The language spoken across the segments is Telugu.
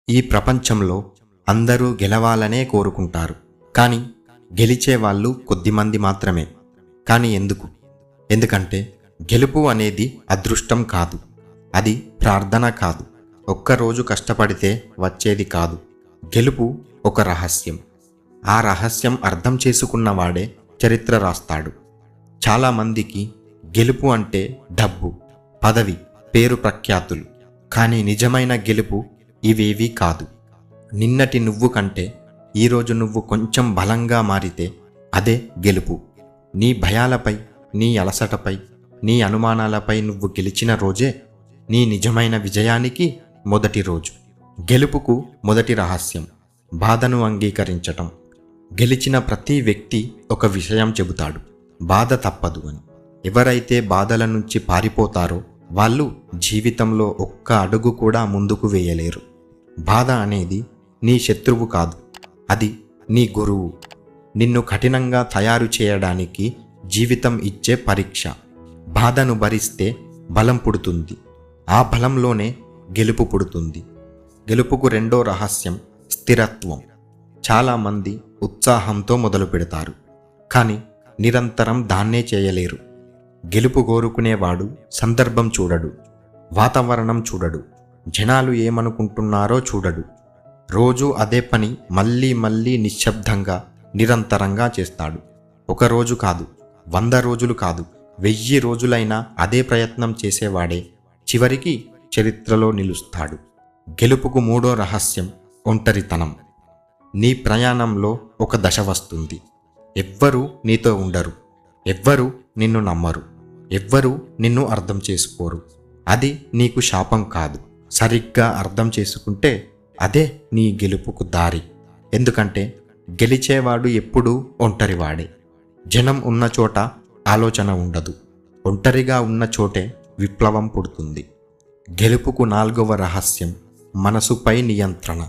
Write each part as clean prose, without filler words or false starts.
ఈ ప్రపంచంలో అందరూ గెలవాలనే కోరుకుంటారు. కానీ గెలిచేవాళ్ళు కొద్దిమంది మాత్రమే. కానీ ఎందుకంటే గెలుపు అనేది అదృష్టం కాదు, అది ప్రార్థన కాదు, ఒక్కరోజు కష్టపడితే వచ్చేది కాదు. గెలుపు ఒక రహస్యం. ఆ రహస్యం అర్థం చేసుకున్నవాడే చరిత్ర రాస్తాడు. చాలామందికి గెలుపు అంటే డబ్బు, పదవి, పేరు ప్రఖ్యాతులు. కానీ నిజమైన గెలుపు ఇవేవీ కాదు. నిన్నటి నువ్వు కంటే ఈరోజు నువ్వు కొంచెం బలంగా మారితే అదే గెలుపు. నీ భయాలపై, నీ అలసటపై, నీ అనుమానాలపై నువ్వు గెలిచిన రోజే నీ నిజమైన విజయానికి మొదటి రోజు. గెలుపుకు మొదటి రహస్యం బాధను అంగీకరించటం. గెలిచిన ప్రతి వ్యక్తి ఒక విషయం చెబుతాడు, బాధ తప్పదు అని. ఎవరైతే బాధల నుంచి పారిపోతారో వాళ్ళు జీవితంలో ఒక్క అడుగు కూడా ముందుకు వేయలేరు. బాధ అనేది నీ శత్రువు కాదు, అది నీ గురువు. నిన్ను కఠినంగా తయారు చేయడానికి జీవితం ఇచ్చే పరీక్ష. బాధను భరిస్తే బలం పుడుతుంది, ఆ బలంలోనే గెలుపు పుడుతుంది. గెలుపుకు రెండో రహస్యం స్థిరత్వం. చాలామంది ఉత్సాహంతో మొదలు పెడతారు, కానీ నిరంతరం దాన్నే చేయలేరు. గెలుపు కోరుకునేవాడు సందర్భం చూడడు, వాతావరణం చూడడు, జనాలు ఏమనుకుంటున్నారో చూడడు. రోజు అదే పని మళ్ళీ మళ్ళీ నిశ్శబ్దంగా నిరంతరంగా చేస్తాడు. ఒకరోజు కాదు, 100 రోజులు కాదు, 1000 రోజులైనా అదే ప్రయత్నం చేసేవాడే చివరికి చరిత్రలో నిలుస్తాడు. గెలుపుకు మూడో రహస్యం ఒంటరితనం. నీ ప్రయాణంలో ఒక దశ వస్తుంది, ఎవ్వరూ నీతో ఉండరు, ఎవ్వరూ నిన్ను నమ్మరు, ఎవ్వరూ నిన్ను అర్థం చేసుకోరు. అది నీకు శాపం కాదు, సరిగ్గా అర్థం చేసుకుంటే అదే నీ గెలుపుకు దారి. ఎందుకంటే గెలిచేవాడు ఎప్పుడూ ఒంటరివాడే. జనం ఉన్న చోట ఆలోచన ఉండదు, ఒంటరిగా ఉన్న చోటే విప్లవం పుడుతుంది. గెలుపుకు నాలుగవ రహస్యం మనసుపై నియంత్రణ.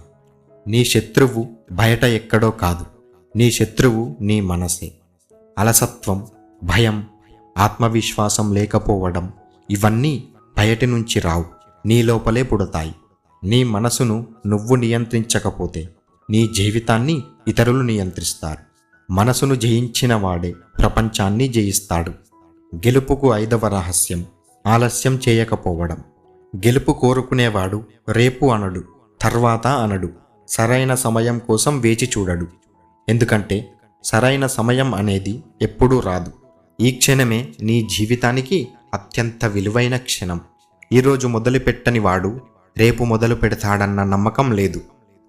నీ శత్రువు బయట ఎక్కడో కాదు, నీ శత్రువు నీ మనసే. అలసత్వం, భయం, ఆత్మవిశ్వాసం లేకపోవడం ఇవన్నీ బయటి నుంచి రావు, నీ లోపలే పుడతాయి. నీ మనసును నువ్వు నియంత్రించకపోతే నీ జీవితాన్ని ఇతరులు నియంత్రిస్తారు. మనసును జయించిన వాడే ప్రపంచాన్ని జయిస్తాడు. గెలుపుకు ఐదవ రహస్యం ఆలస్యం చేయకపోవడం. గెలుపు కోరుకునేవాడు రేపు అనడు, తర్వాత అనడు, సరైన సమయం కోసం వేచి చూడడు. ఎందుకంటే సరైన సమయం అనేది ఎప్పుడూ రాదు. ఈ క్షణమే నీ జీవితానికి అత్యంత విలువైన క్షణం. ఈరోజు మొదలుపెట్టని వాడు రేపు మొదలు పెడతాడన్న నమ్మకం లేదు.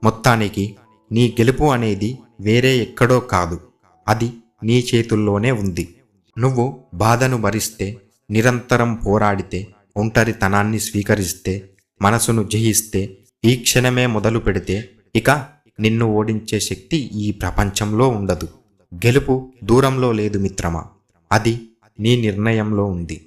మొత్తానికి నీ గెలుపు అనేది వేరే ఎక్కడో కాదు, అది నీ చేతుల్లోనే ఉంది. నువ్వు బాధను భరిస్తే, నిరంతరం పోరాడితే, ఒంటరితనాన్ని స్వీకరిస్తే, మనసును జయిస్తే, ఈ క్షణమే మొదలు పెడితే ఇక నిన్ను ఓడించే శక్తి ఈ ప్రపంచంలో ఉండదు. గెలుపు దూరంలో లేదు మిత్రమా, అది నీ నిర్ణయంలో ఉంది.